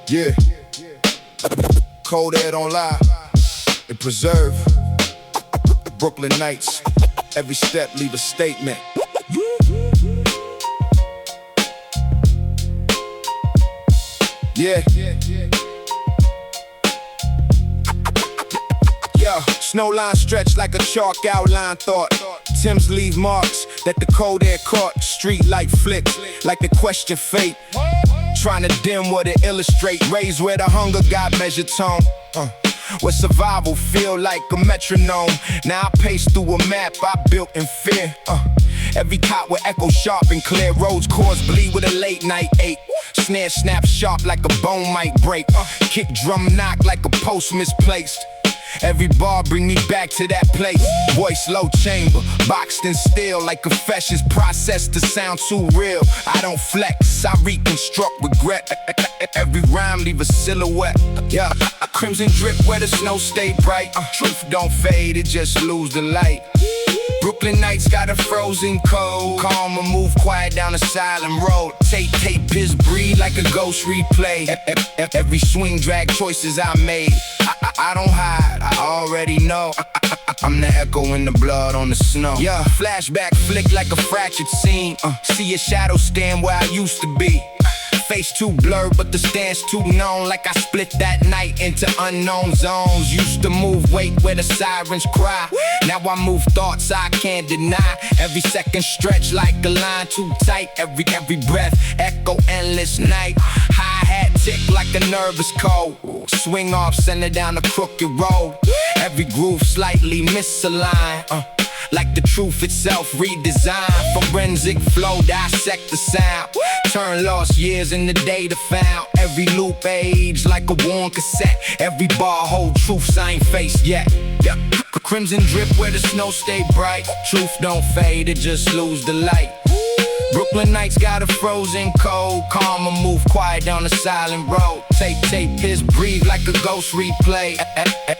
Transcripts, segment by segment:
Yeah. Cold air don't lie. It preserve. Brooklyn Nights. Every step leave a statement. Yeah. Yo, snow line stretch like a chalk outline thought. Timbs leave marks that the cold air caught. Street light flick like the question fate. Trying to dim what it illustrate. Raised where the hunger got measured tone. Where survival feel like a metronome. Now I pace through a map I built in fear. Every cot will echo sharp and clear. Roads cause bleed with a late night ache. Snare snap sharp like a bone might break. Kick drum knock like a post misplaced. Every bar bring me back to that place. Voice low chamber, boxed in steel like confessions processed to sound too real. I don't flex, I reconstruct regret. Every rhyme leave a silhouette. Yeah, crimson drip where the snow stay bright. Truth don't fade, it just lose the light. Brooklyn Nights got a frozen cold. Calm and move quiet down a silent road. Tape his breathe like a ghost replay. Every swing drag choices I made. I don't hide, I already know. I'm the echo in the blood on the snow. Yeah, flashback flick like a fractured scene. See a shadow stand where I used to be. Face too blurred, but the stance too known. Like I split that night into unknown zones. Used to move weight where the sirens cry. Now I move thoughts I can't deny. Every second stretch like a line too tight. Every breath echo endless night. Hi-hat tick like a nervous cold. Swing off, send it down the crooked road. Every groove slightly misaligned. Like the truth itself redesigned. Forensic flow, dissect the sound. Turn lost years into data found. Every loop age like a worn cassette. Every bar hold truths I ain't faced yet. Yeah. Crimson drip where the snow stay bright. Truth don't fade, it just lose the light. Brooklyn Nights got a frozen cold. Calm and move quiet down the silent road. Tape his breathe like a ghost replay.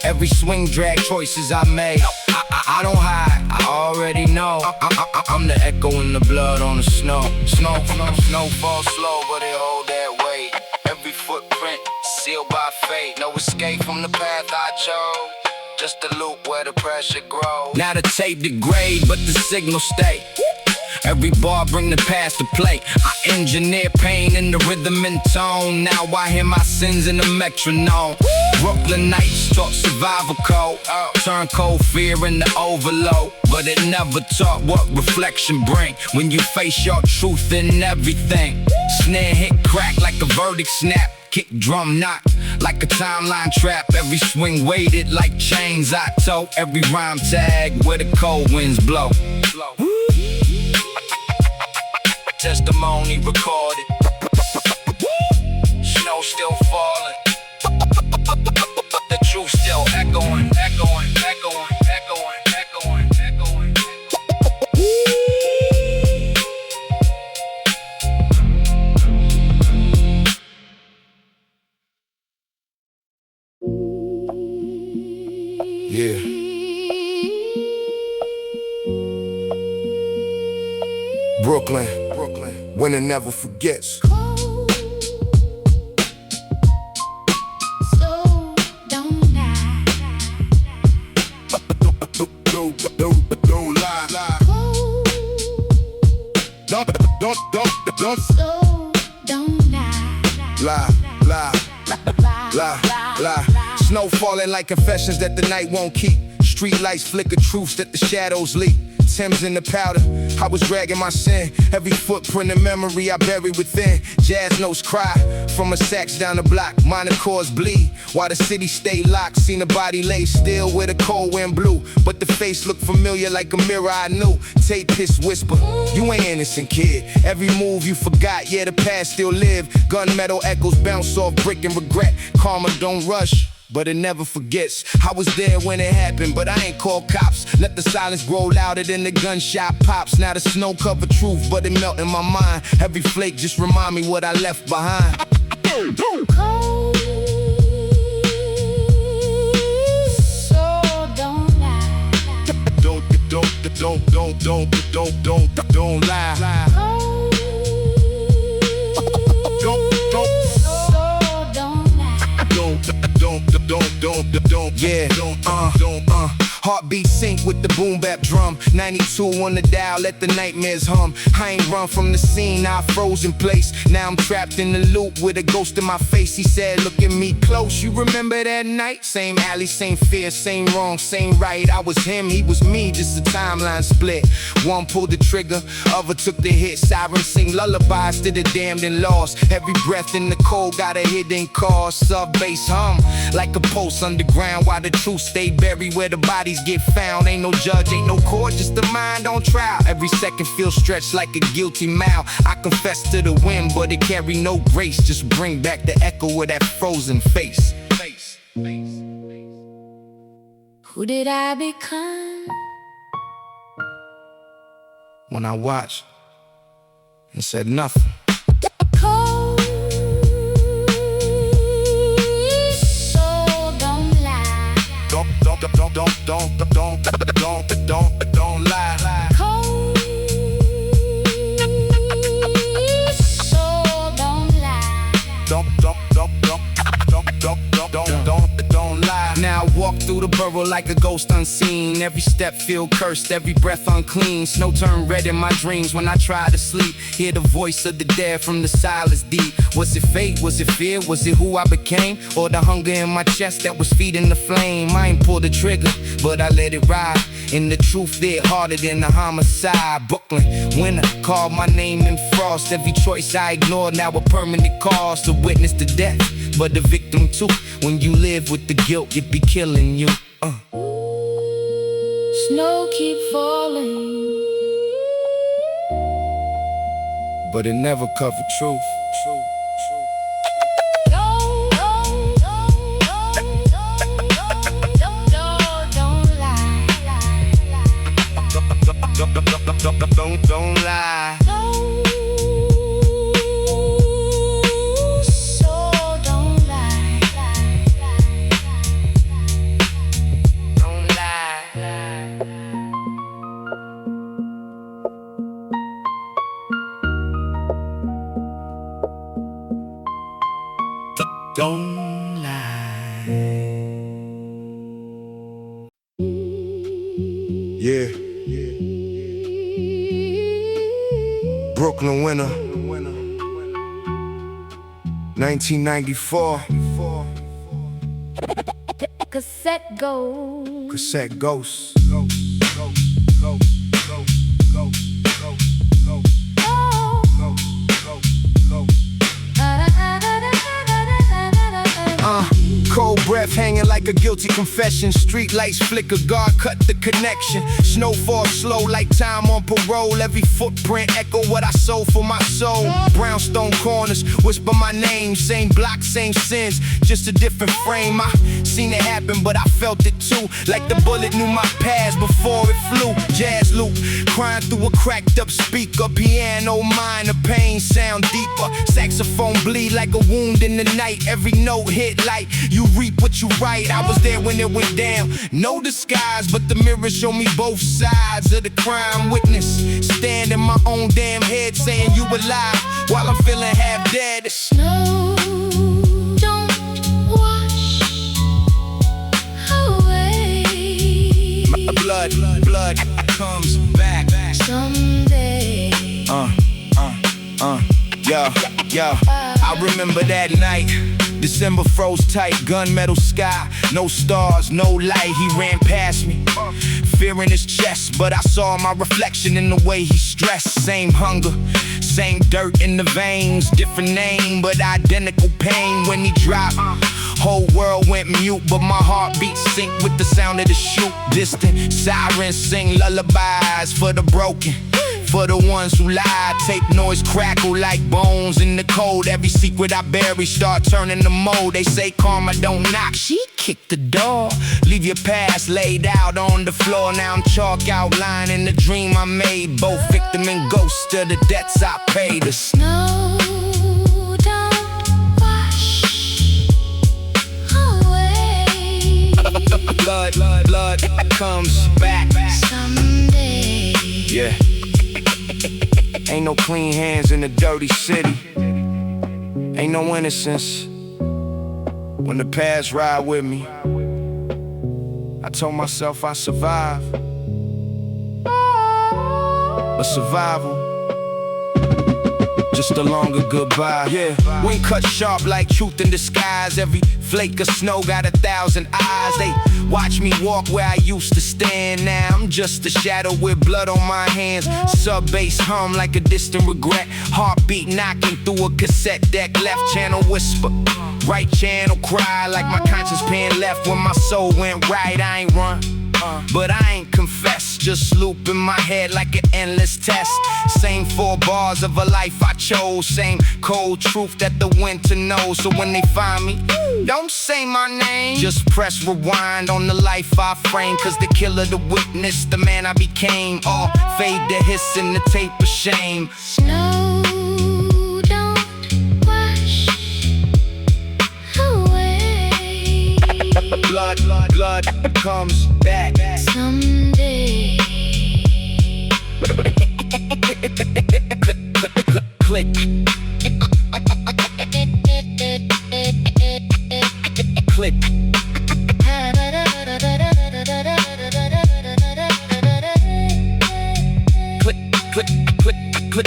Every swing drag choices I made. I don't hide, I already know. I'm the echo in the blood on the snow. Snow falls slow, but it hold that weight. Every footprint sealed by fate. No escape from the path I chose. Just a loop where the pressure grows. Now the tape degrade, but the signal stay. Every bar bring the past to play. I engineer pain in the rhythm and tone. Now I hear my sins in the metronome. Brooklyn Nights taught survival code. Turn cold fear into overload. But it never taught what reflection bring. When you face your truth in everything. Snare hit crack like a verdict snap. Kick drum knock like a timeline trap. Every swing weighted like chains I tow. Every rhyme tag where the cold winds blow. Testimony recorded. Snow still falling. The truth still echoing. Yeah. Brooklyn, winner never forgets. Don't lie. Don't lie. Snow falling like confessions that the night won't keep. Street lights flicker truths that the shadows leak. Timbs in the powder, I was dragging my sin. Every footprint of memory I bury within. Jazz notes cry from a sax down the block. Minor chords bleed while the city stay locked. Seen a body lay still where the cold wind blew. But the face looked familiar like a mirror I knew. Tape hiss whisper, you ain't innocent kid. Every move you forgot, yeah the past still live. Gunmetal echoes bounce off brick and regret. Karma don't rush, but it never forgets. I was there when it happened, but I ain't called cops. Let the silence grow louder than the gunshot pops. Now the snow cover truth, but it melt in my mind. Every flake just remind me what I left behind. Cold, so don't lie. Don't lie. Cold, so don't Yeah, heartbeat sync with the boom bap drum. 92 on the dial, let the nightmares hum. I ain't run from the scene, I froze in place. Now I'm trapped in the loop with a ghost in my face. He said, look at me close, you remember that night? Same alley, same fear, same wrong, same right. I was him, he was me, just a timeline split. One pulled the trigger, other took the hit. Sirens sing lullabies to the damned and lost. Every breath in the cold got a hidden cause. Sub-bass hum like a pulse underground, while the truth stay buried where the bodies get found. Ain't no judge, ain't no court, just the mind on trial. Every second feels stretched like a guilty mouth. I confess to the wind, but it carry no grace. Just bring back the echo of that frozen face. Who did I become? When I watched and said nothing. Cold, so don't lie. Don't lie. Cold, so don't lie. Don't lie. Now I walk through the borough like a ghost unseen. Every step feel cursed, every breath unclean. Snow turn red in my dreams when I try to sleep. Hear the voice of the dead from the silence deep. Was it fate? Was it fear? Was it who I became? Or the hunger in my chest that was feeding the flame? I ain't pulled the trigger, but I let it ride. And the truth there harder than the homicide. Brooklyn, winter, called my name in frost. Every choice I ignored, now a permanent cause to witness the death, but the victim too. When you live with the guilt, it be killing you. Snow keep falling, But it never covered truth. don't lie. Don't lie. So don't lie. Don't lie. Don't lie. Yeah. Brooklyn winter, 1994. Cassette goes. Cassette ghosts. Cold breath hanging like a guilty confession. Street lights flicker, God cut the connection. Snowfall slow like time on parole. Every footprint echo what I sold for my soul. Brownstone corners whisper my name. Same block, same sins, just a different frame. I seen it happen, but I felt it too. Like the bullet knew my past before it flew. Jazz loop, crying through a cracked up speaker. Piano minor, pain sound deeper. Saxophone bleed like a wound in the night. Every note hit like you reap what you write. I was there when it went down. No disguise, but the mirror showed me both sides of the crime. Witness, stand in my own damn head saying you alive while I'm feeling half dead. Snow don't wash away. Blood comes back Someday. Yo, I remember that night. December froze tight, gunmetal sky, no stars, no light. He ran past me, fear in his chest, but I saw my reflection in the way he stressed. Same hunger, same dirt in the veins, different name, but identical pain. When he dropped, whole world went mute, but my heartbeat sync with the sound of the shoot. Distant sirens sing lullabies for the broken, for the ones who lied. Tape noise crackle like bones in the cold. Every secret I bury start turning to mold. They say karma don't knock, she kicked the door. Leave your past laid out on the floor. Now I'm chalk outlining the dream I made. Both victim and ghost of the debts I paid. The Snow don't wash away. blood comes back Someday. Yeah. Ain't no clean hands in the dirty city. Ain't no innocence when the past ride with me. I told myself I survive, but survival just a longer goodbye. Yeah, when cut sharp like truth in disguise. Every flake of snow got 1,000 eyes. They watch me walk where I used to stand. Now I'm just a shadow with blood on my hands. Sub-bass hum like a distant regret. Heartbeat knocking through a cassette deck. Left channel whisper, right channel cry. Like my conscience paying left when my soul went right. I ain't run, but I ain't confess. Just loop in my head like an endless test. Same 4 bars of a life I chose. Same cold truth that the winter knows. So when they find me, don't say my name. Just press rewind on the life I framed. Cause the killer, the witness, the man I became. All fade to hiss in the tape of shame. Snow don't wash away. Blood comes back Someday. Click. Click. Click.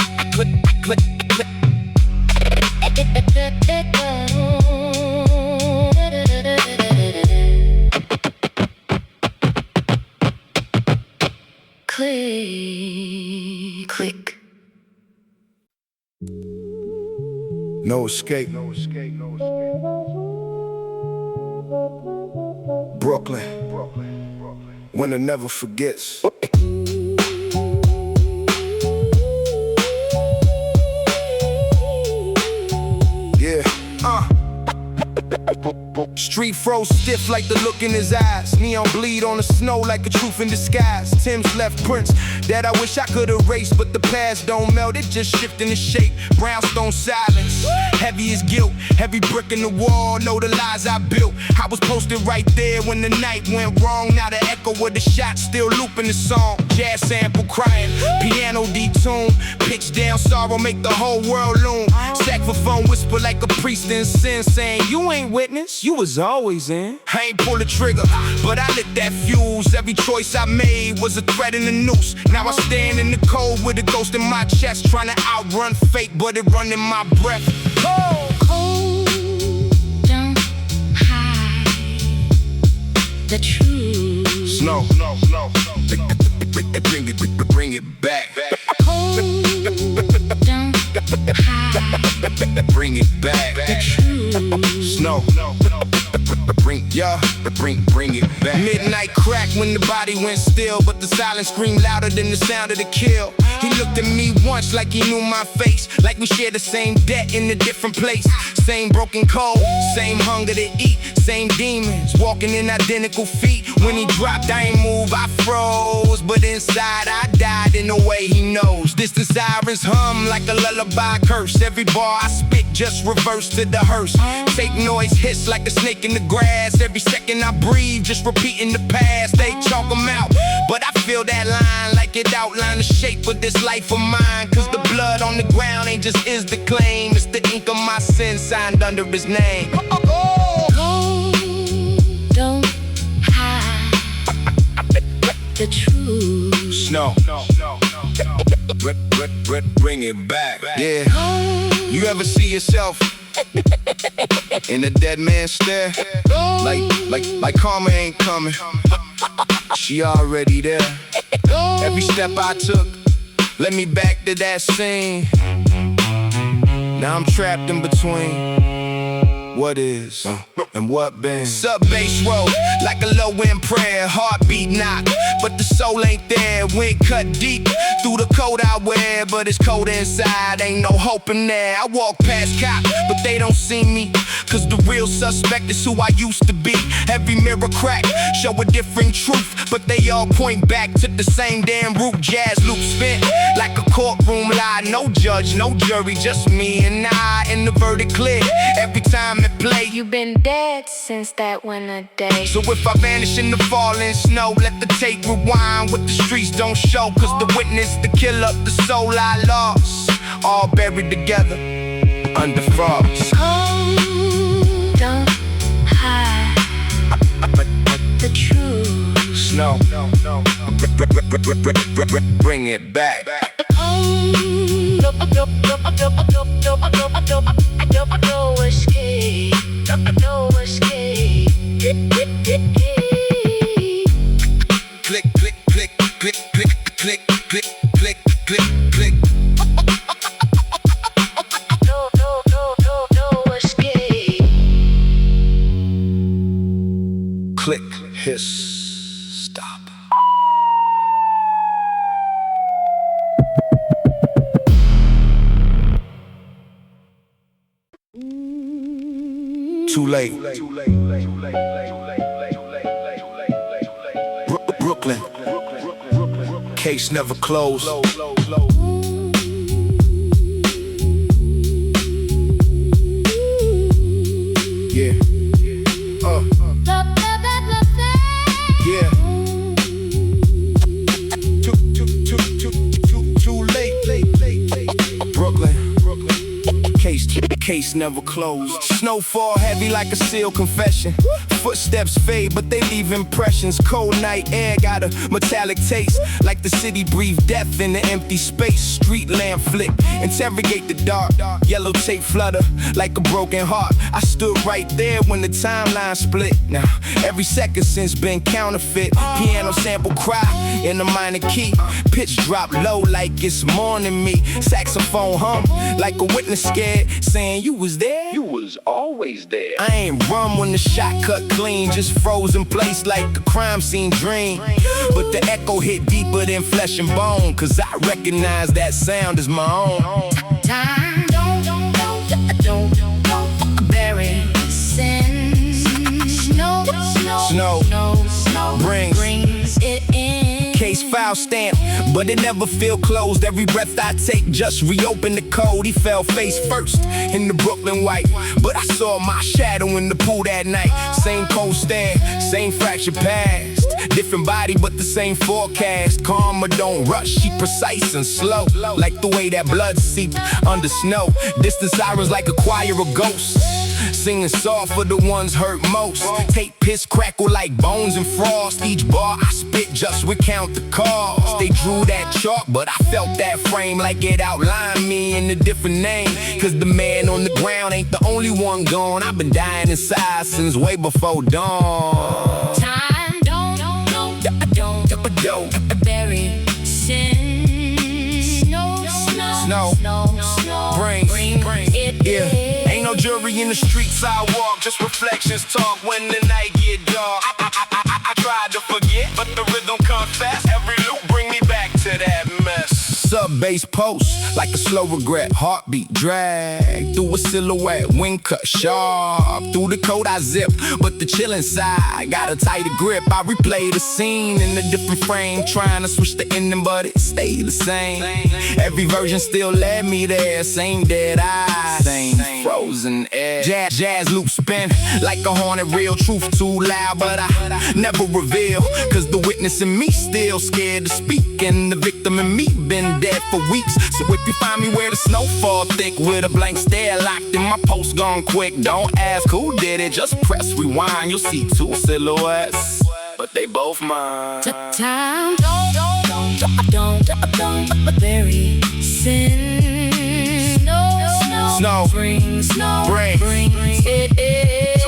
Click. No escape. Brooklyn. Winter never forgets. Yeah. Street froze stiff like the look in his eyes. Neon bleed on the snow like a truth in disguise. Tim's left prints that I wish I could erase, but the past don't melt, it just shifting the shape. Brownstone silence, heavy as guilt. Heavy brick in the wall, know the lies I built. I was posted right there when the night went wrong. Now the echo of the shot still looping the song. Jazz sample crying, piano detuned. Pitch down sorrow make the whole world loom. Saxophone whisper like a priest in sin, saying you ain't witness, you was always in. I ain't pull the trigger, but I lit that fuse. Every choice I made was a threat in the noose. Now I stand in the cold with a ghost in my chest, trying to outrun fate, but it run in my breath. Cold don't hide the truth. Snow. Bring it back. Cold don't hide Bring it back. the truth. Snow. Bring it back. Midnight crack when the body went still, but the silence screamed louder than the sound of the kill. He looked at me once like he knew my face, like we shared the same debt in a different place. Same broken code, same hunger to eat, same demons walking in identical feet. When he dropped, I ain't move, I froze, but inside I died in a way he knows. Distant sirens hum like a lullaby curse. Every bar I spit just reverse to the hearse. Fake noise hiss like a snake in the grass. Every second I breathe, just repeating the past. They chalk them out, but I feel that line like it outlined the shape of this life of mine. Cause the blood on the ground ain't just his to claim, it's the ink of my sin signed under his name. Cold don't hide the truth. Snow. Bring it back. Yeah. You ever see yourself in a dead man's stare? Like karma ain't coming. She already there. Every step I took led me back to that scene. Now I'm trapped in between what is and what been. Sub-bass roll like a low-end prayer. Heartbeat knock, but the soul ain't there. Wind cut deep through the coat I wear, but it's cold inside, ain't no hope in there. I walk past cops, but they don't see me, cause the real suspect is who I used to be. Every mirror crack show a different truth, but they all point back to the same damn root. Jazz loop spent like a courtroom lie. No judge, no jury, just me and I, and the verdict clear every time it play. You've been dead since that winter day. So if I vanish in the falling snow, let the tape rewind what the streets don't show. Cause the witness, the killer, the soul I lost, all buried together under frost. Cold don't hide the truth. Bring it back. No escape. No escape. Click, click, click, click, click, click, click, click, click, click. No escape. Click, hiss, stop. Too late. Brooklyn. Case never closed. Yeah. Yeah. Too late. Brooklyn. Case never closed. Snowfall heavy like a sealed confession. Footsteps fade, but they leave impressions. Cold night air got a metallic taste, like the city breathed death in the empty space. Street lamp flick, interrogate the dark. Yellow tape flutter like a broken heart. I stood right there when the timeline split. Now every second since been counterfeit. Piano sample cry in a minor key. Pitch drop low like it's mourning me. Saxophone hum like a witness scared, saying you was there. You was always there. I ain't run when the shot cut clean, just froze in place like a crime scene dream. But the echo hit deeper than flesh and bone, cause I recognize that sound as my own. Time don't bury sin. Snow brings it in. Case file stamp, but it never feel closed. Every breath I take just reopen the code. He fell face first in the Brooklyn white, but I saw my shadow in the pool that night. Same cold stare, same fractured past. Different body, but the same forecast. Karma don't rush, she precise and slow, like the way that blood seeped under snow. Distant sirens like a choir of ghosts, singing soft for the ones hurt most. Tape piss crackle like bones and frost. Each bar I spit just recount the cause. They drew that chalk, but I felt that frame like it outlined me in a different name. Cause the man on the ground ain't the only one gone. I've been dying inside since way before dawn. Time don't bury sin. Snow Bring it yeah. in. Ain't no jury in the streets I walk, just reflections talk when the night get dark. I tried to forget, but the rhythm comes fast. Every loop bring me back to that mess. Sub-bass post, like a slow regret. Heartbeat drag through a silhouette. Wing cut sharp, through the coat I zip. But the chill inside got a tighter grip. I replay the scene in a different frame, trying to switch the ending, but it stayed the same. Every version still led me there. Same dead eye, same frozen air. Jazz loop spin like a haunted reel. Truth too loud, but I never reveal. Cause the witness in me still scared to speak, and the victim in me been dead for weeks. So if you find me where the snow fall thick, with a blank stare locked in my post gone quick, don't ask who did it, just press rewind. You'll see two silhouettes, but they both mine. Time don't bury sin. Snow brings it in.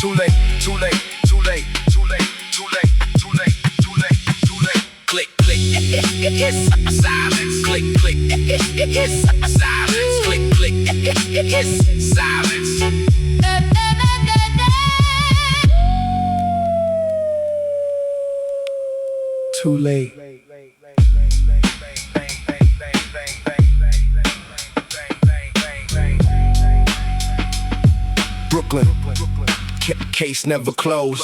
Too late. Click, it's silence. Click, it's silence. Click, it's silence. Too late. Brooklyn, case never closed.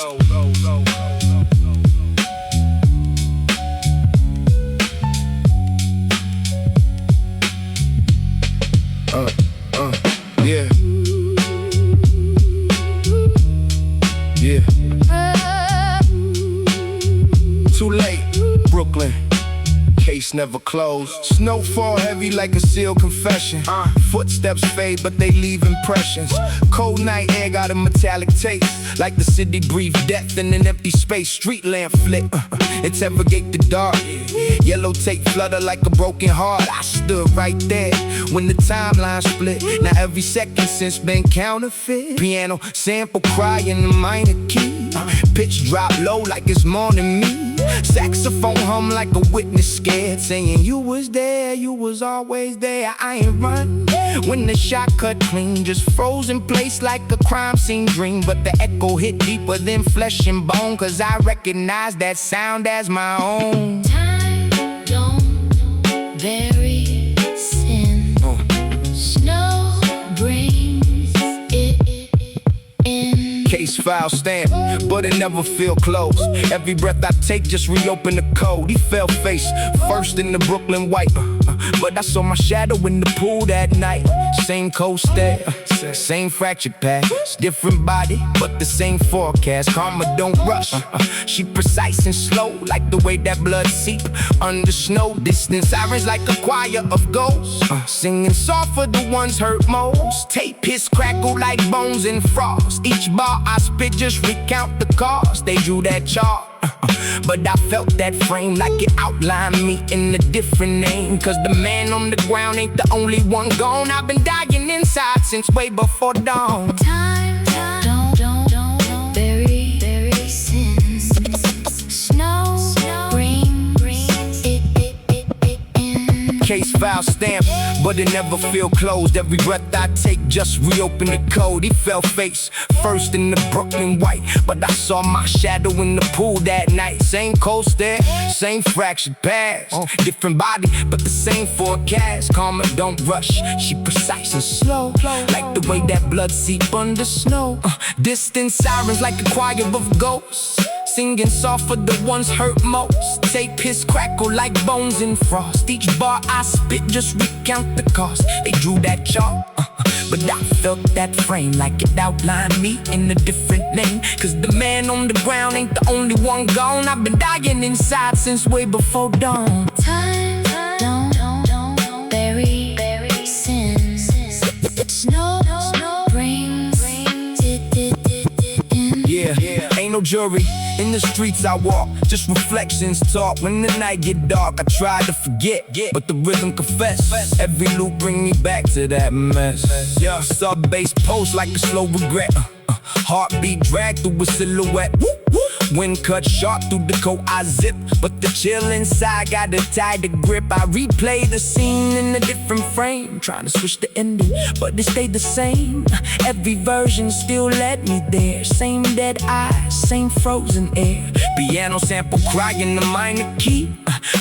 Yeah. Yeah. Too late, Brooklyn. gates never close. Snow fall heavy like a sealed confession. Footsteps fade, but they leave impressions. Cold night air got a metallic taste, like the city breathed death in an empty space. Street lamp flick, it's evergate the dark. Yellow tape flutter like a broken heart. I stood right there when the timeline split. Now every second since been counterfeit. Piano sample cry in the minor key. Pitch drop low like it's morning me. Saxophone hum like a witness scared, saying you was there, you was always there. I ain't run when the shot cut clean, just froze in place like a crime scene dream. But the echo hit deeper than flesh and bone, cause I recognize that sound as my own. Time don't vary sin. Snow brings it in. Case file stamp, but it never feel closed. Every breath I take just reopen the code. He fell face first in the Brooklyn white, but I saw my shadow in the pool that night. Same coast there, same fractured past, different body, but the same forecast. Karma don't rush, she precise and slow, like the way that blood seep under snow. Distant sirens like a choir of ghosts, singing soft for the ones hurt most. Tape hiss crackle like bones in frost. Each bar I spit just recount the cost. They drew that chart, but I felt that frame like it outlined me in a different name. Cause the man on the ground ain't the only one gone. I've been dying inside since way before dawn. Time don't bury sin. Snow brings it in. Case file stamp, but it never feel closed. Every breath I take just reopen the code. He fell face first in the Brooklyn white, but I saw my shadow in the pool that night. Same coast there, same fractured past, different body, but the same forecast. Karma don't rush, she precise and slow, like the way that blood seep under snow. Distant sirens like a choir of ghosts, singing soft for the ones hurt most. Tape hiss crackle like bones in frost. Each bar I spit just recount the cost. They drew that chart, but I felt that frame like it outlined me in a different name. Cause the man on the ground ain't the only one gone. I've been dying inside since way before dawn. Time don't bury sin. Snow brings it in. Yeah, ain't no jury in the streets I walk, just reflections talk. When the night get dark, I try to forget, but the rhythm confess. Every loop bring me back to that mess. Yeah, sub-bass pulse like a slow regret. Heartbeat drag through a silhouette. Wind cut sharp through the coat I zip, but the chill inside got a tighter grip. I replay the scene in a different frame, trying to switch the ending, but it stayed the same. Every version still led me there. Same dead eyes, same frozen air. Piano sample cry in the minor key.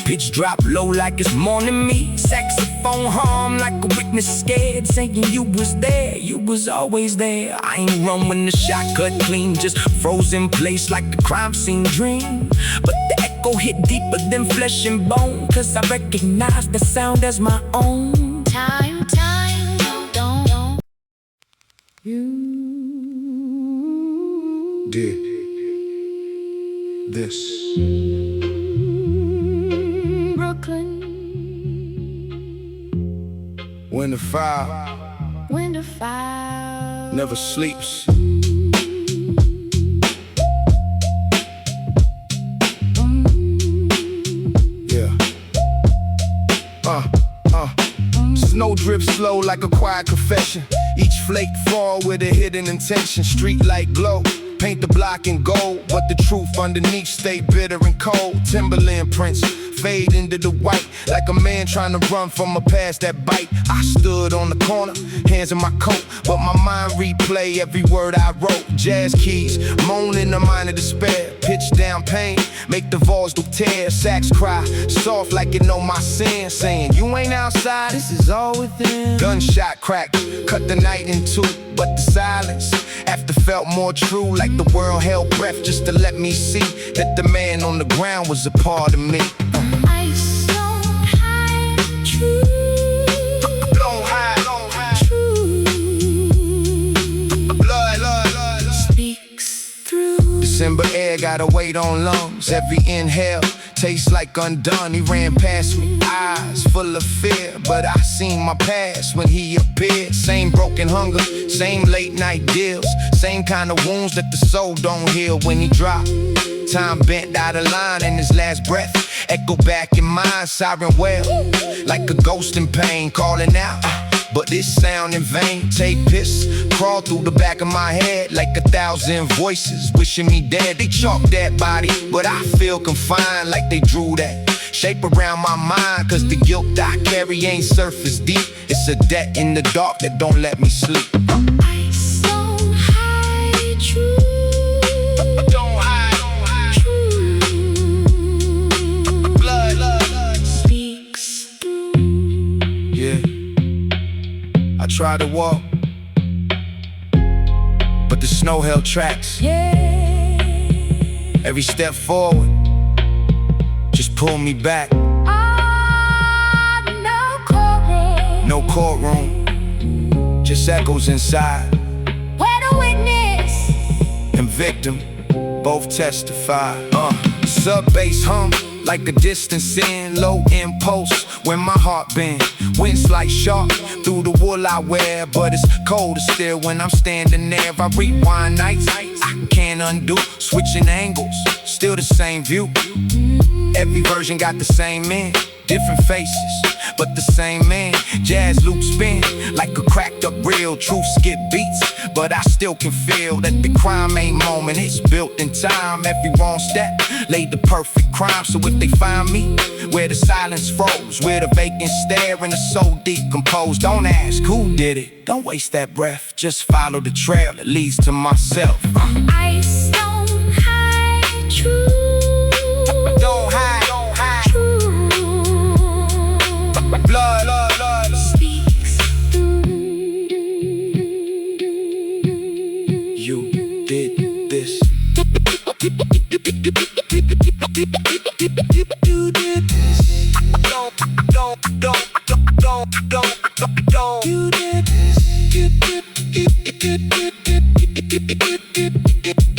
Pitch drop low like it's morning me. Saxophone hum like a witness scared, saying you was there, you was always there. I ain't run when the shot cut clean, just froze in place like a crime scene dream. But the echo hit deeper than flesh and bone, cause I recognize the sound as my own. Time don't. You did this. Brooklyn. When the fire never sleeps. Yeah. Snow drips slow like a quiet confession. Each flake fall with a hidden intention. Street light glow, paint the block in gold, but the truth underneath stay bitter and cold. Timberland prints fade into the white, like a man trying to run from a past that bite. I stood on the corner, hands in my coat, but my mind replay every word I wrote. Jazz keys, moan in the mind of despair. Pitch down pain, make the voice do tear. Sax cry, soft like it know my sin, saying you ain't outside, this is all within. Gunshot crack, cut the night in two, but the silence after felt more true, like the world held breath just to let me see that the man on the ground was a part of me. Ice don't hide truth. Don't hide Truth blood speaks through. December air gotta wait on lungs. Every inhale tastes like undone. He ran past me, eyes full of fear, but I seen my past when he appeared. Same broken hunger, same late night deals, same kind of wounds that the soul don't heal when he dropped. Time bent out of line in his last breath, echo back in mind, siren wail, like a ghost in pain calling out. But this sound in vain, take piss, crawl through the back of my head like 1,000 voices wishing me dead. They chalk that body, but I feel confined like they drew that shape around my mind. Cause the guilt I carry ain't surface deep, it's a debt in the dark that don't let me sleep. Ice don't hide truth. Don't hide Truth blood speaks. Yeah, I try to walk, but the snow held tracks. Every step forward just pull me back. No courtroom, just echoes inside. Where the witness And victim both testify. Sub-bass hum like a distance in, low impulse when my heart bend. Winds like shark through the wool I wear, but it's colder still when I'm standing there. I rewind nights I can't undo, switching angles, still the same view. Every version got the same end, different faces, but the same man. Jazz loops spin like a cracked up reel. Truth skip beats, but I still can feel that the crime ain't moment, it's built in time. Every wrong step laid the perfect crime. So if they find me where the silence froze, where the vacant stare and the soul decomposed, don't ask who did it, don't waste that breath, just follow the trail that leads to myself. ice don't hide truth. Don't hide Truth blood speaks. You did this. You did this. Don't. You did this. You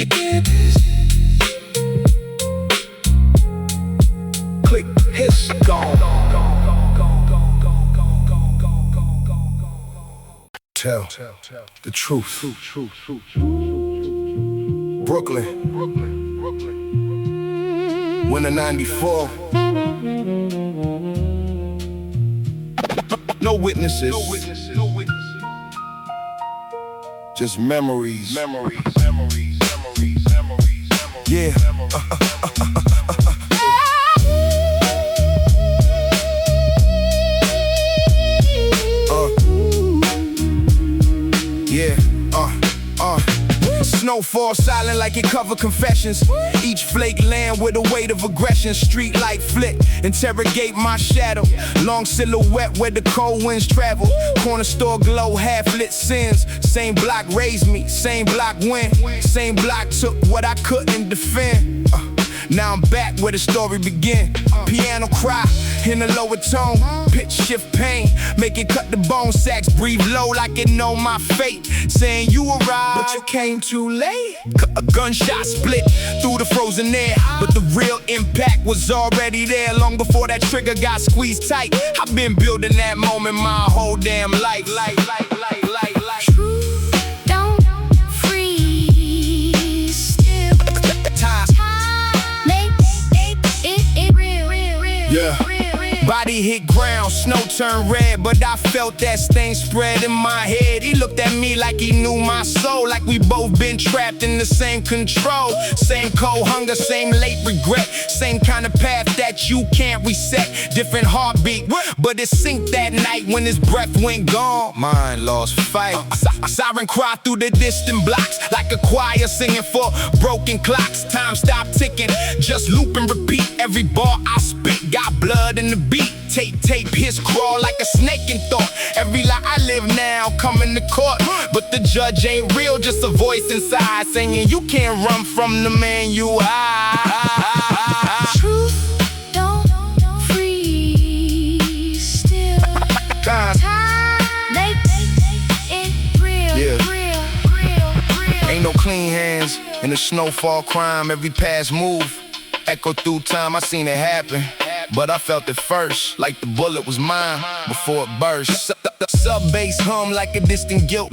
did this. Click, hiss, gone. Tell the truth. Brooklyn, winter '94. No witnesses. Just memories. Yeah. Snowfall silent like it covered confessions. Each flake land with a weight of aggression. Street light flick, interrogate my shadow. Long silhouette where the cold winds travel. Corner store glow, half lit sins. Same block raised me, same block win. Same block took what I couldn't defend. Now I'm back where the story began. Piano cry in a lower tone, pitch shift pain, make it cut the bone sacks, breathe low like it know my fate. Saying you arrived, but you came too late. A gunshot split through the frozen air, but the real impact was already there long before that trigger got squeezed tight. I've been building that moment my whole damn life. Truth don't freeze still. Time. Makes it real. Yeah. Body hit ground, snow turned red, but I felt that stain spread in my head. He looked at me like he knew my soul, like we both been trapped in the same control. Same cold hunger, same late regret, same kind of path that you can't reset. Different heartbeat, but it synced that night when his breath went gone. Mine lost fight. Siren cry through the distant blocks, like a choir singing for broken clocks. Time stopped ticking, just loop and repeat. Every bar I spit got blood in the beat. Tape, his crawl like a snake in thought. Every lie I live now coming to court, but the judge ain't real, just a voice inside saying you can't run from the man you are. Truth don't freeze still. Time makes it real. Ain't no clean hands in the snowfall crime. Every past move Echo through time, I seen it happen, but I felt it first, like the bullet was mine before it burst. Sub-bass hum like a distant guilt.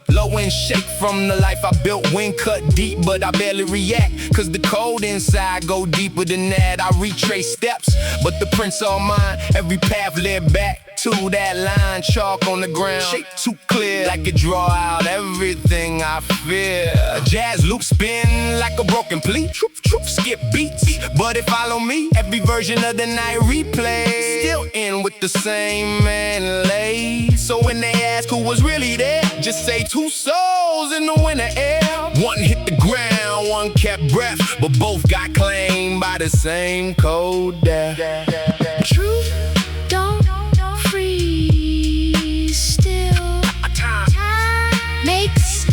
Low end shake from the life I built. Wind cut deep, but I barely react, cause the code inside go deeper than that. I retrace steps, but the prints all mine. Every path led back to that line, chalk on the ground, shape too clear, like it draw out everything I fear. Jazz loop spin like a broken pleat, skip beats, but it follow me. Every version of the night replay, still end with the same man lay. So when they ask who was really there, just say two souls in the winter air. One hit the ground, one kept breath, but both got claimed by the same code there. Truth don't freeze still. Time makes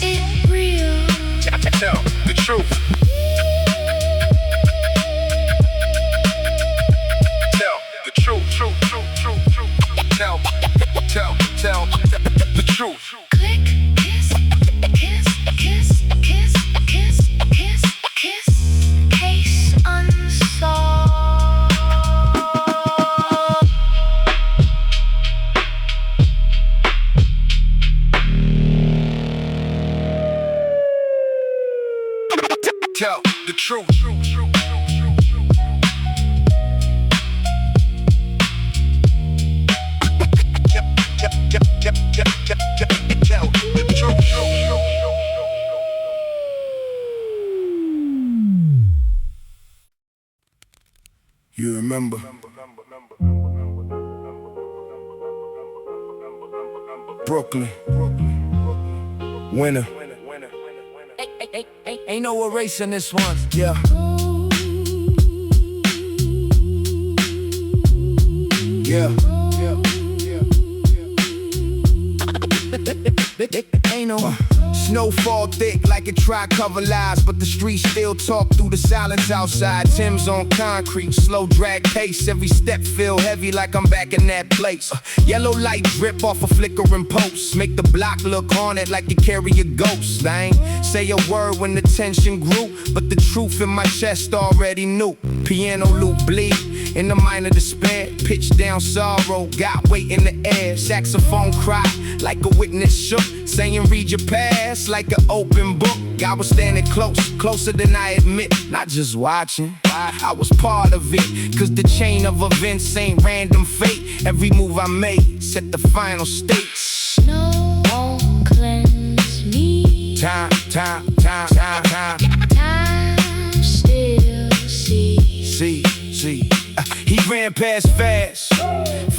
it real. Tell the truth. Tell the truth. Tell the truth. Click, kiss, kiss, kiss, kiss, kiss, kiss, kiss. Case unsolved. Tell the truth. Tell the truth. You remember? Brooklyn, winner. Ain't no erasing this one. Yeah. Yeah. Ain't no Snowfall thick like it tried cover lies, but the streets still talk through the silence outside. Tim's on concrete, slow drag pace. Every step feel heavy like I'm back in that place. Yellow light drip off a flickering post, make the block look haunted like you carry a ghost. I ain't say a word when the tension grew, but the truth in my chest already knew. Piano loop bleed in the minor despair, pitch down sorrow, got weight in the air. Saxophone cry like a witness shook, saying read your past like an open book. God was standing close, closer than I admit. Not just watching, I was part of it, cause the chain of events ain't random fate. Every move I made set the final stakes. No won't cleanse me. Time Still see. He ran past fast,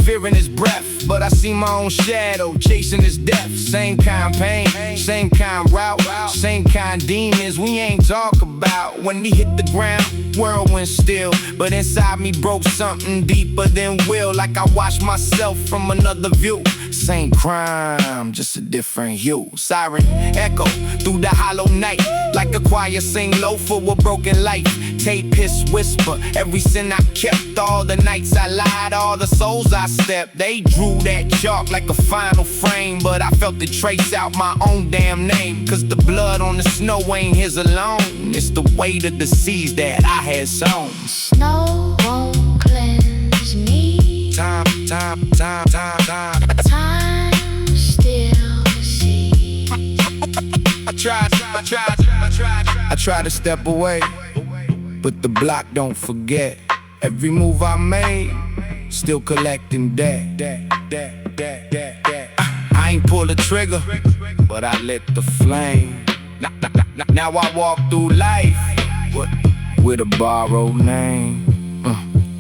fearing his breath, but I see my own shadow chasing his death. Same kind pain, same kind route, same kind demons we ain't talk about. When he hit the ground, whirlwind still, but inside me broke something deeper than will, like I watched myself from another view. Same crime, just a different hue. Siren echo through the hollow night, like a choir sing low for a broken life. Tape hiss whisper, every sin I kept, all the nights I lied, all the souls I stepped. They drew that chalk like a final frame, but I felt it trace out my own damn name. Cause the blood on the snow ain't his alone, it's the weight of the seeds that I had sown. Snow won't cleanse me. Time Still see. I tried to step away, but the block don't forget. Every move I made, still collecting debt. I ain't pull the trigger, but I lit the flame. Now I walk through life with a borrowed name.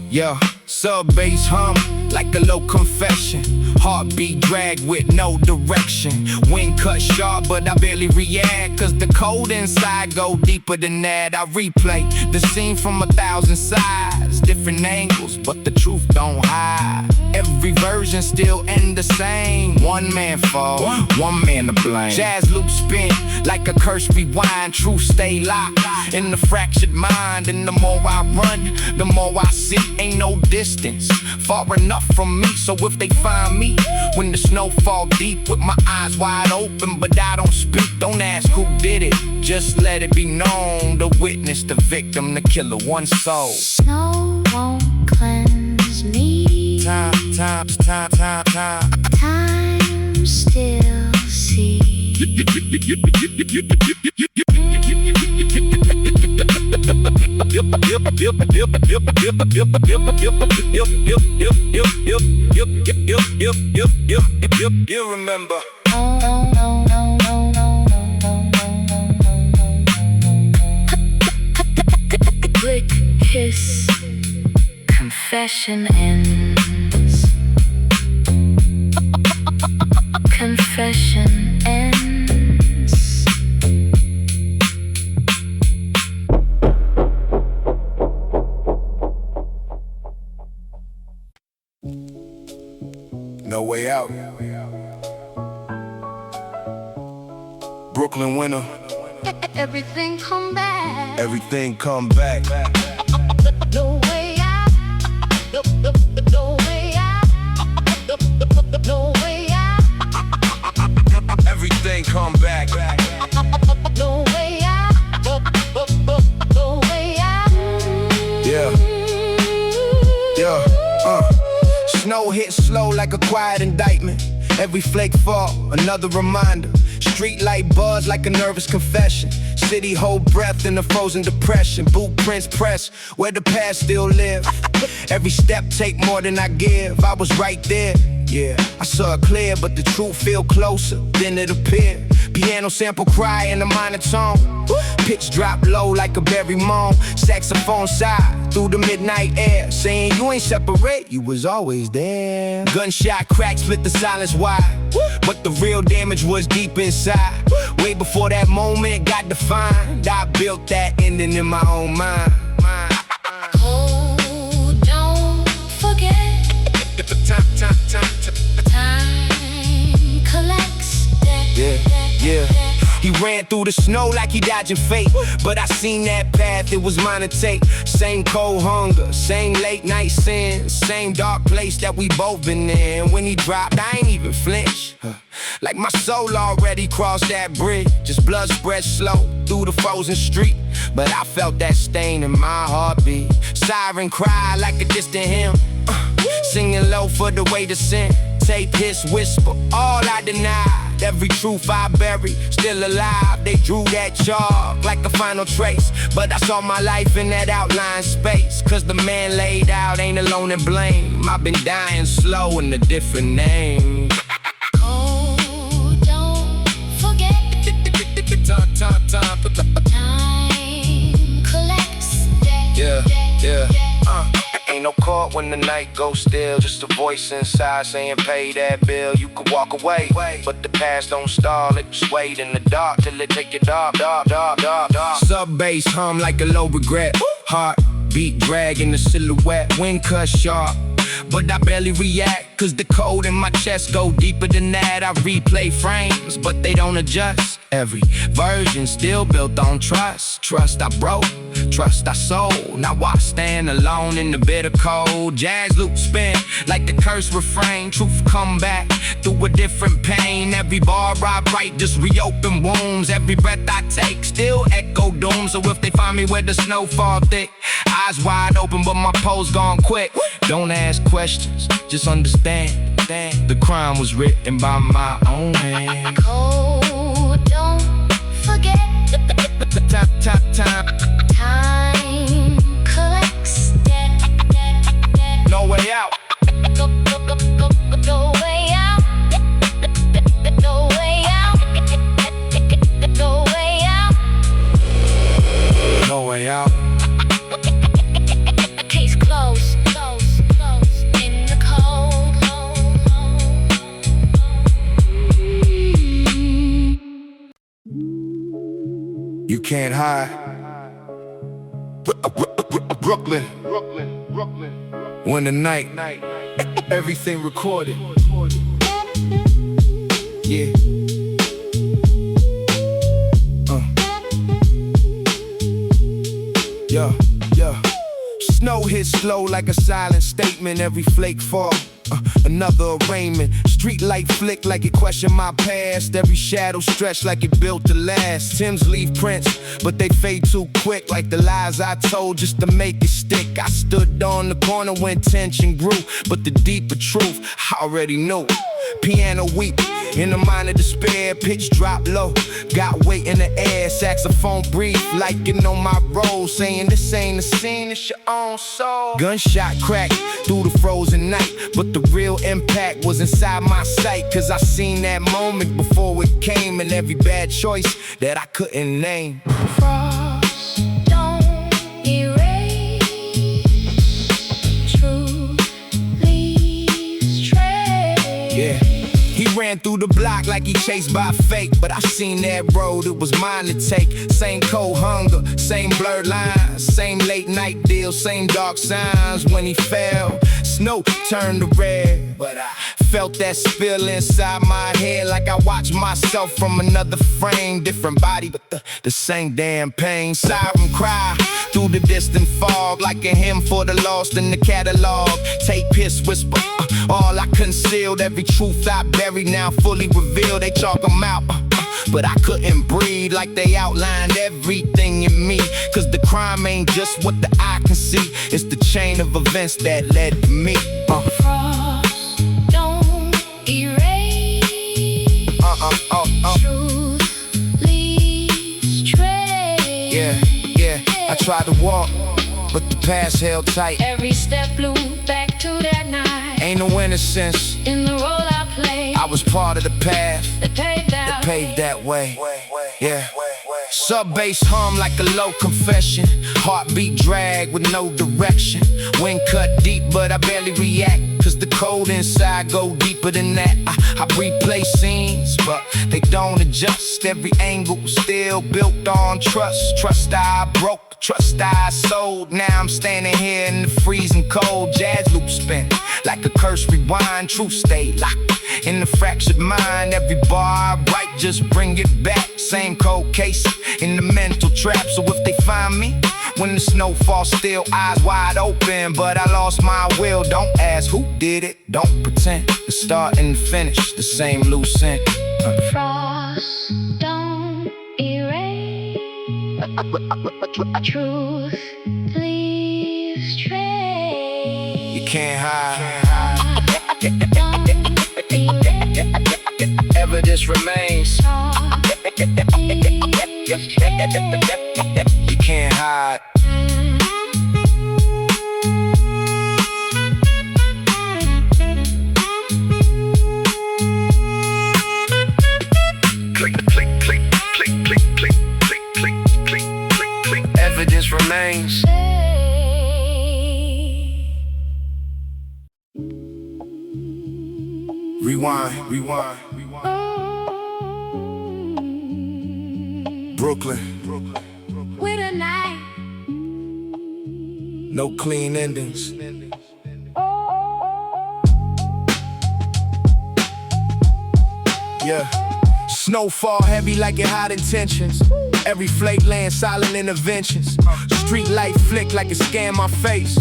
Yeah, sub-bass hum like a low confession. Heartbeat drag with no direction. Wind cut sharp, but I barely react, cause the code inside go deeper than that. I replay the scene from 1,000 sides, different angles, but the truth don't hide. Every version still end the same. One man fall, one man to blame. Jazz loop spin like a curse rewind. Truth stay locked in the fractured mind. And the more I run, the more I see. Ain't no distance far enough from me. So if they find me when the snow fall deep, with my eyes wide open, but I don't speak, don't ask who did it. Just let it be known, the witness, the victim, the killer, one soul. Snow won't cleanse me. Time. Time still sees. You remember. Click, hiss, confession ends. Confession ends. No way out. Brooklyn winter. Everything come back. Everything come back. No way out. No way out. No way out. Everything come back. No way out. No way out. Yeah. Snow hit slow like a quiet indictment. Every flake fall, another reminder. Street light buzz like a nervous confession. City hold breath in a frozen depression. Boot prints press where the past still live. Every step take more than I give. I was right there, yeah. I saw it clear, but the truth feel closer than it appeared. Piano sample cry in a minor tone. Pitch drop low like a berry moan. Saxophone sigh through the midnight air, saying you ain't separate, you was always there. Gunshot crack split the silence wide, but the real damage was deep inside. Way before that moment got defined, I built that ending in my own mind. Oh, don't forget. Time collects debt. Yeah. He ran through the snow like he dodging fate, but I seen that path, it was mine to take. Same cold hunger, same late night sins, same dark place that we both been in. When he dropped, I ain't even flinch. Like my soul already crossed that bridge. Just blood spread slow through the frozen street, but I felt that stain in my heartbeat. Siren cry like a distant hymn, singing low for the way to sin. Tape his whisper, all I denied. Every truth I buried, still alive. They drew that chalk like a final trace, but I saw my life in that outline space. Cause the man laid out ain't alone in blame. I've been dying slow in a different name. Oh, don't forget. Time collects debt. Yeah. Ain't no court when the night goes still. Just a voice inside saying pay that bill. You could walk away, but the past don't stall. It swayed in the dark till it take you dark. Sub bass hum like a low regret. Heart beat drag in the silhouette. Wind cut sharp, but I barely react. Cause the code in my chest go deeper than that. I replay frames, but they don't adjust. Every version still built on trust. Trust I broke, trust I sold. Now I stand alone in the bitter cold. Jazz loop spin like the cursed refrain. Truth come back through a different pain. Every bar I write just reopen wounds. Every breath I take still echo doom. So if they find me where the snow fall thick, eyes wide open but my pose gone quick. Don't ask questions, just understand. The crime was written by my own hand. Oh, don't forget. Time collects debt. No way out. No way out. No way out. No way out. No way out. Case closed. In the cold. You can't hide. Brooklyn. When the night, everything recorded. Yeah. Yeah. Snow hits slow like a silent statement. Every flake fall, Another arraignment. Street light flick like it questioned my past. Every shadow stretched like it built to last. Tim's leave prints, but they fade too quick, like the lies I told just to make it stick. I stood on the corner when tension grew, but the deeper truth I already knew. Piano weak, in a mind of despair, pitch drop low, got weight in the air, saxophone breathe, liking on my roll, saying this ain't a scene, it's your own soul. Gunshot crack through the frozen night, but the real impact was inside my sight, cause I seen that moment before it came, and every bad choice that I couldn't name. Frost don't erase, truth leaves trace. Yeah. He ran through the block like he chased by fate, but I seen that road, it was mine to take. Same cold hunger, same blurred lines, same late night deals, same dark signs. When he fell, snow turned to red, but I felt that spill inside my head, like I watched myself from another frame. Different body, but the same damn pain. Siren cry through the distant fog, like a hymn for the lost in the catalog. Tape hiss whisper, all I concealed, every truth I buried now fully revealed. They chalk them out, but I couldn't breathe, like they outlined everything in me. Cause the crime ain't just what the eye can see, it's the chain of events that led to me. Frost don't erase, truth leaves trace. Yeah, I tried to walk, but the past held tight. Every step blew back to that night. Ain't no innocence In the role I played, I was part of the path that paved that way. Yeah. Sub-bass hum like a low confession, heartbeat drag with no direction. Wind cut deep but I barely react, cause the cold inside go deeper than that. I replay scenes but they don't adjust. Every angle still built on trust. Trust I broke, trust I sold. Now I'm standing here in the freezing cold. Jazz loop spin like a curse rewind. Truth stay locked in the fractured mind. Every bar I write just bring it back. Same cold case in the mental trap. So if they find me when the snow falls still, eyes wide open, but I lost my will. Don't ask who did it, don't pretend. The start and the finish, the same loose end. Frost don't erase, truth leaves trace. You can't hide, Don't erase, evidence remains. You can't hide. Evidence remains. Rewind. Brooklyn, with a knife. no clean endings. Yeah. Snowfall heavy like it hot intentions. Every flake laying silent interventions. Street light flick like it scanned my face,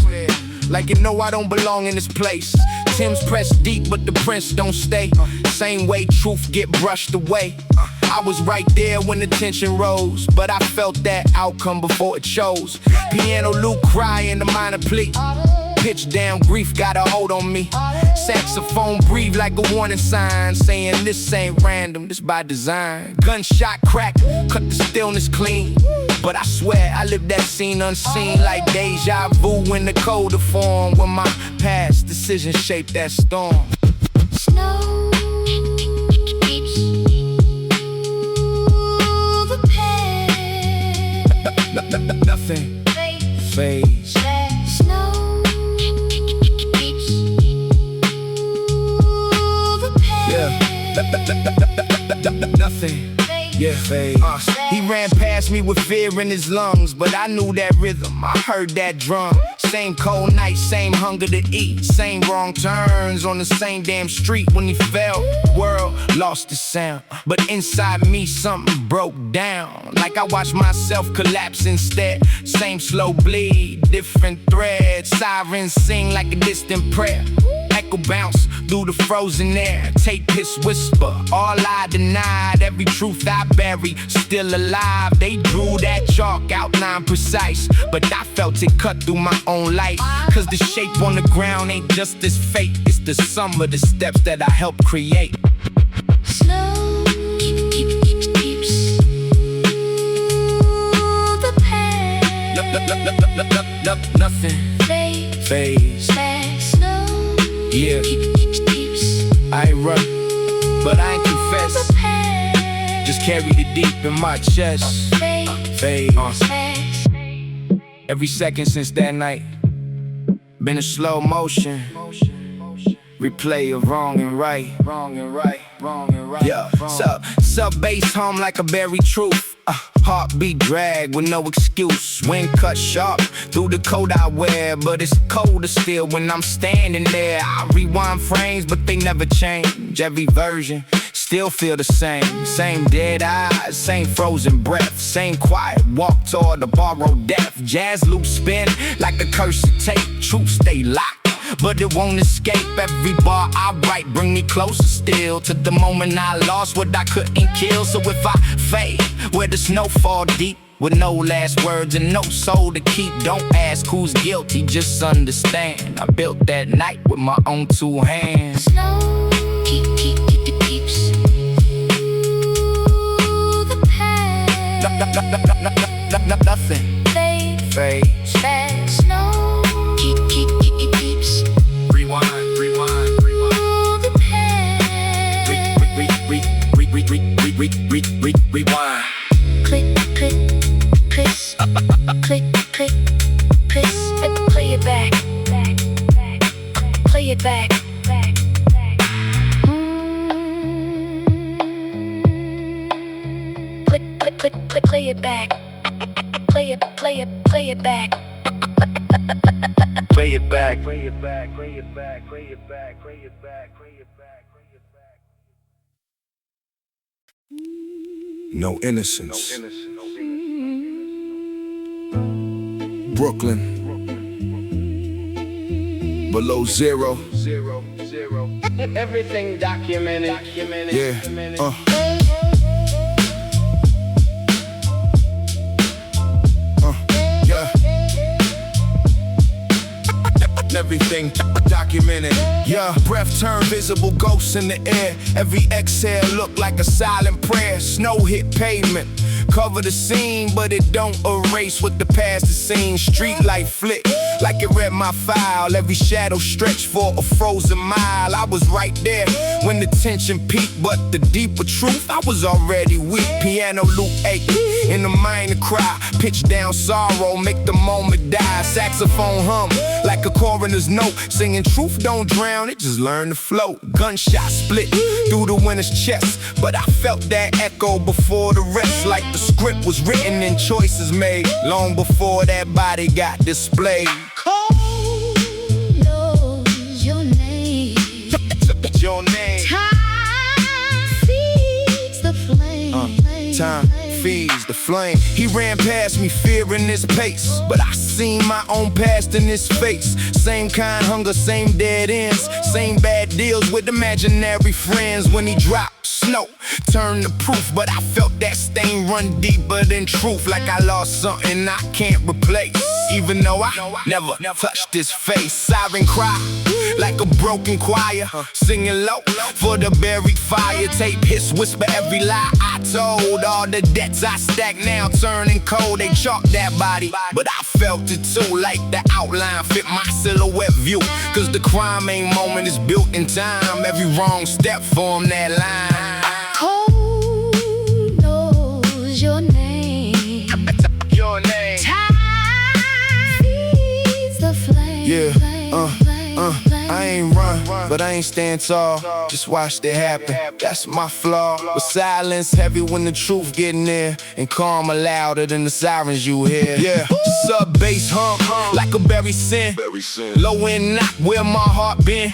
like it know I don't belong in this place. Tim's press deep but the prints don't stay. Same way truth get brushed away. I was right there when the tension rose, but I felt that outcome before it shows. Piano loop cry in the minor plea. Pitch down grief got a hold on me. Saxophone breathe like a warning sign, saying this ain't random, this by design. Gunshot crack, cut the stillness clean, but I swear I lived that scene unseen, like deja vu in the colder form, when my past decisions shaped that storm. Snow beats the pen. Nothing fades. Snow beats the pen. Nothing. Yeah, fade. He ran past me with fear in his lungs, but I knew that rhythm, I heard that drum. Same cold night, same hunger to eat, same wrong turns on the same damn street. When he fell, the world lost its sound, but inside me something broke down, like I watched myself collapse instead. Same slow bleed, different threads, sirens sing like a distant prayer. echo bounce through the frozen air. Tape his whisper, all I denied, every truth I buried, still alive. They drew that chalk, outline precise, but I felt it cut through my own life. Cause the shape on the ground ain't just this fate, it's the sum of the steps that I helped create. Snow keeps the past. Nothing fades. Snow Yeah, keeps I ain't run, but I ain't confess. the past. Just carried it deep in my chest. Fade. Every second since that night been a slow motion replay of wrong and right. Yeah, sub bass hum like a buried truth. Heartbeat drag with no excuse. Wind cut sharp through the coat I wear, but it's colder still when I'm standing there. I rewind frames, but they never change. Every version still feel the same. Same dead eyes, same frozen breath, same quiet walk toward the borrowed death. Jazz loops spin like a cursed tape. Truth stay locked, but it won't escape. Every bar I write bring me closer still to the moment I lost what I couldn't kill. So if I fade where the snow fall deep, with no last words and no soul to keep, don't ask who's guilty, just understand I built that night with my own two hands. Snow keeps the past. Nothing fades. Snow keeps Rewind. the past. Rewind. Click, press. Play it back. Play it back. Play it back. Play it back. Play it back. No innocence. Brooklyn. Below zero. Everything documented. Yeah. Yeah. Everything documented. Yeah. Breath turn visible, ghosts in the air. Every exhale look like a silent prayer. Snow hit pavement, cover the scene, but it don't erase what the past has seen. Street light flick like it read my file. Every shadow stretched for a frozen mile. I was right there when the tension peaked, but the deeper truth, I was already weak. Piano loop ache in the minor cry, pitch down sorrow, make the moment die. Saxophone hum like a coroner's note, singing truth don't drown, it just learn to float. Gunshot split through the winner's chest, but I felt that echo before the rest, like the script was written and choices made long before that body got displayed. Cold knows your name. Your name. Time feeds the flame. Time feeds the flame. He ran past me, fearing his pace, but I seen my own past in his face. Same kind hunger, same dead ends, same bad deals with imaginary friends. When he dropped, snow turned to proof, but I felt that stain run deeper than truth, like I lost something I can't replace. Even though I never touched his face. Siren cry like a broken choir, singing low for the buried fire. Tape hits, whisper every lie I told. All the debts I stack now turning cold. They chalked that body, but I felt it too, like the outline fit my silhouette view. Cause the crime ain't moment, is built in time. Every wrong step form that line. Cold knows your name. Your name. Time feeds the flame. Yeah, I ain't run, but I ain't stand tall. Just watched it happen, that's my flaw. But silence heavy when the truth get near, and calm louder than the sirens you hear. Yeah, sub bass hum like a berry sin. Low end knock where my heart been.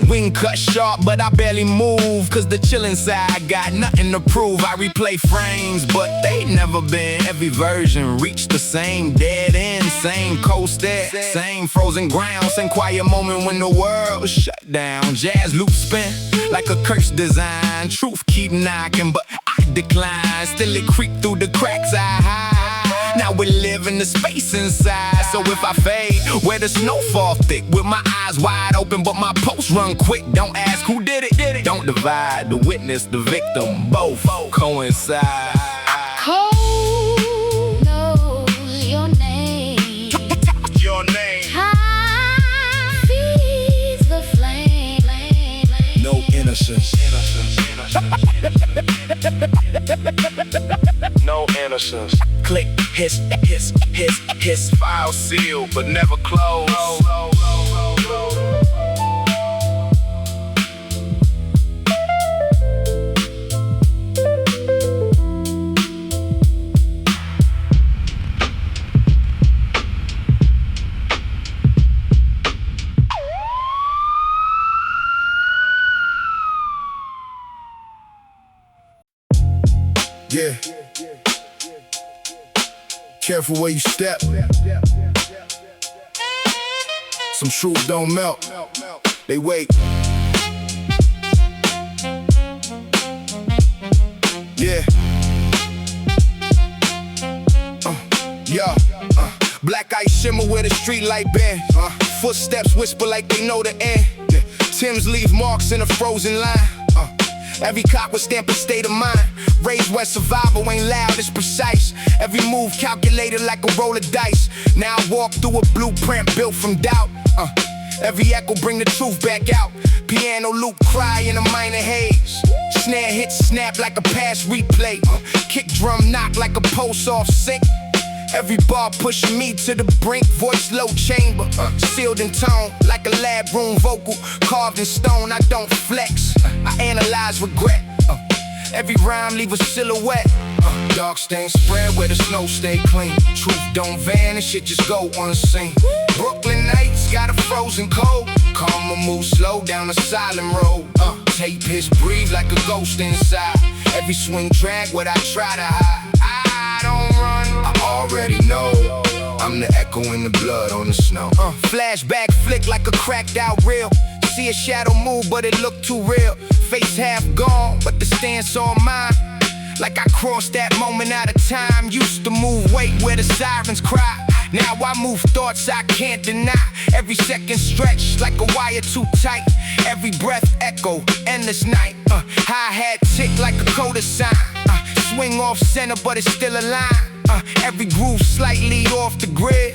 Wing cut sharp, but I barely move. Cause the chillin' side got nothing to prove. I replay frames, but they never been. Every version reached the same dead end. Same coaster, same frozen ground. Same quiet moment when the world shut down. Jazz loop spin like a curse design. Truth keep knocking, but I decline. Still it creep through the cracks I hide. Now we live in the space inside. So if I fade, where the snow fall thick, with my eyes wide open, but my pulse run quick. Don't ask who did it. Don't divide the witness, the victim. Both coincide. Cold knows your name. Your name. Time feeds the flame. No innocence. No innocence. Click, hiss, file sealed, but never closed. Yeah. Careful where you step. Some truth don't melt. They wait. Yeah. Black ice shimmer where the street light bend. Footsteps whisper like they know the end. Tim's leave marks in a frozen line. Every cop would stamp a state of mind. Raised where survival ain't loud, it's precise. Every move calculated like a roll of dice. Now I walk through a blueprint built from doubt. Every echo bring the truth back out. Piano loop cry in a minor haze. Snare hit snap like a past replay. Kick drum knock like a pulse off sync. Every bar pushing me to the brink. Voice low chamber, sealed in tone like a lab room vocal. Carved in stone, I don't flex, I analyze regret. Every rhyme leave a silhouette. Dark stains spread where the snow stay clean. Truth don't vanish, it just go unseen. Brooklyn nights got a frozen cold. Karma move slow down a silent road. Tape his breathe like a ghost inside. Every swing drag what I try to hide. I don't run, I already know. I'm the echo in the blood on the snow. Flashback flick like a cracked out reel. See a shadow move but it look too real. Face half gone but the stance on mine. Like I crossed that moment out of time. Used to move weight where the sirens cry. Now I move thoughts I can't deny. Every second stretch like a wire too tight. Every breath echo, endless night. Hi-hat tick like a coda sign. Swing off center but it's still aligned. Every groove slightly off the grid.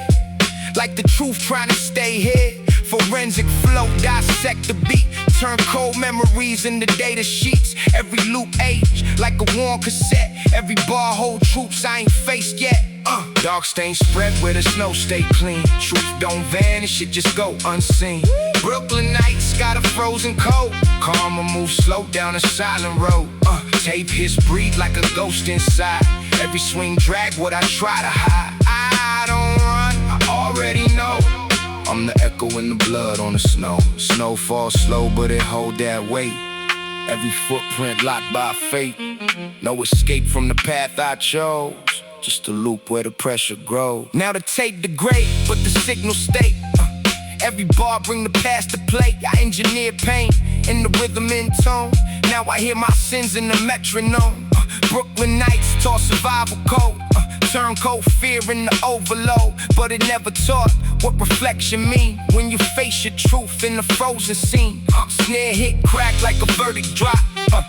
Like the truth trying to stay here. Forensic flow, dissect the beat. Turn cold memories into data sheets. Every loop age like a worn cassette. Every bar hold troops I ain't faced yet. Dark stains spread where the snow stay clean. Truth don't vanish, it just go unseen. Brooklyn nights got a frozen cold. Karma move slow down a silent road. Tape his breathe like a ghost inside. Every swing drag what I try to hide. I don't run, I already know. I'm the echo in the blood on the snow. Snow falls slow, but it hold that weight. Every footprint locked by fate. No escape from the path I chose. Just a loop where the pressure grows. Now the tape degrade, but the signal stay. Every bar bring the past to play. I engineer pain in the rhythm in tone. Now I hear my sins in the metronome. Brooklyn nights taught survival code. Turn cold fear into overload. But it never taught what reflection mean when you face your truth in the frozen scene. Snare hit crack like a verdict drop.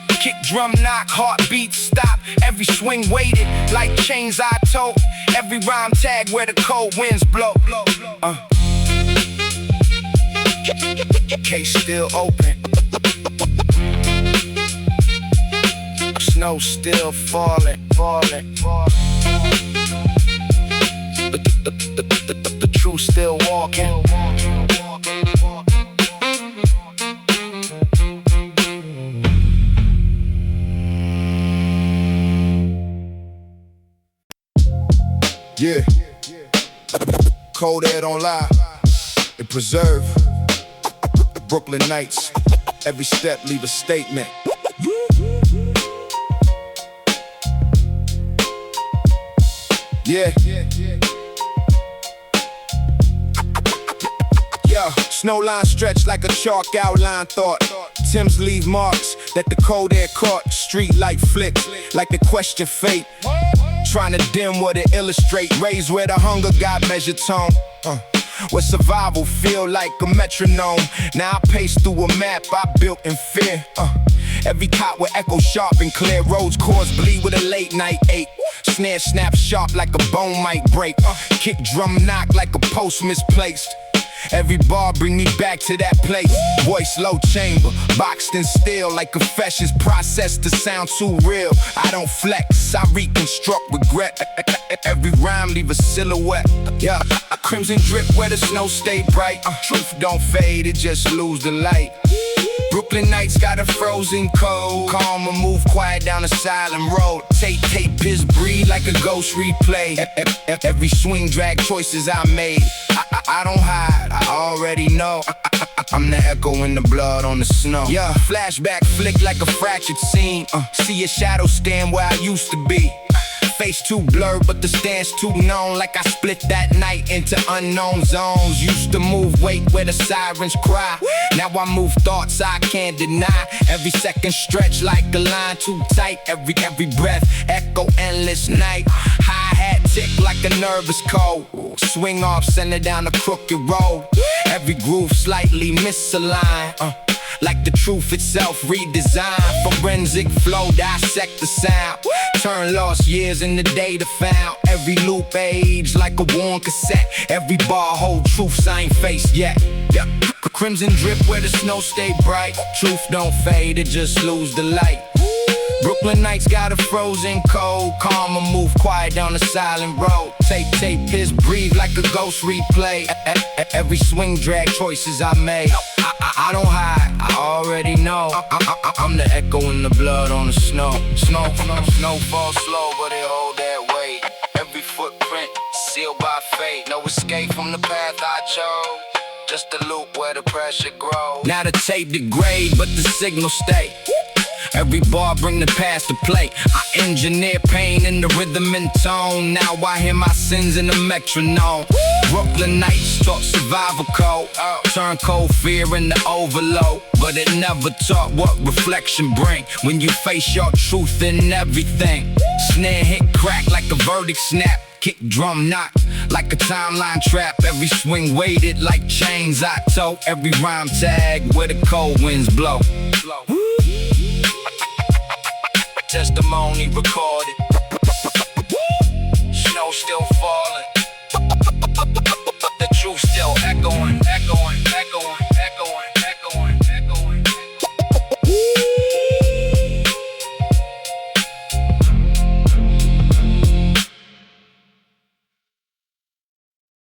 Kick drum knock, heartbeat stop. Every swing weighted like chains I told. Every rhyme tag where the cold winds blow. Case still open. Snow still falling. The truth still walking. Yeah. Cold air don't lie, it preserve. Brooklyn nights, every step leave a statement. Yeah. Yo, snow line stretch like a chalk outline thought. Timbs leave marks that the cold air caught. Street light flicks like the question fate. Trying to dim what it illustrate. Raised where the hunger got measured tone. Where survival feel like a metronome. Now I pace through a map I built in fear. Every cot will echo sharp and clear. Roads cause bleed with a late night ache. Snare snap sharp like a bone might break. Kick drum knock like a post misplaced. Every bar bring me back to that place. Voice low chamber, boxed in steel like confessions processed to sound too real. I don't flex, I reconstruct regret. Every rhyme leave a silhouette. Yeah, crimson drip where the snow stay bright. Truth don't fade, it just lose the light. Brooklyn nights got a frozen cold. Calm and move quiet down a silent road. Tape his breathe like a ghost replay. Every swing drag choices I made. I don't hide, I already know. I'm the echo in the blood on the snow. Yeah, flashback flick like a fractured scene. See a shadow stand where I used to be. Face too blurred, but the stance too known. Like I split that night into unknown zones. Used to move weight where the sirens cry. Now I move thoughts I can't deny. Every second stretch like a line too tight. Every breath echo endless night. Hi-hat tick like a nervous cold. Swing off, send it down a crooked road. Every groove slightly misaligned. Like the truth itself redesigned. Forensic flow, dissect the sound. Turn lost years into data found. Every loop age like a worn cassette. Every bar hold truths I ain't faced yet. Yeah. Crimson drip where the snow stay bright. Truth don't fade, it just lose the light. Brooklyn nights got a frozen cold. Calm and move quiet down the silent road. Tape his breathe like a ghost replay. Every swing drag choices I made. I don't hide, I already know. I'm the echo in the blood on the snow. Snow falls slow, but it hold that weight. Every footprint sealed by fate. No escape from the path I chose. Just a loop where the pressure grows. Now the tape degrade, but the signal stay. Every bar bring the past to play. I engineer pain in the rhythm and tone. Now I hear my sins in the metronome. Brooklyn nights taught survival code. Turn cold fear into overload. But it never taught what reflection bring. When you face your truth in everything. Snare hit crack like a verdict snap. Kick drum knock like a timeline trap. Every swing weighted like chains I tow. Every rhyme tag where the cold winds blow. Testimony recorded.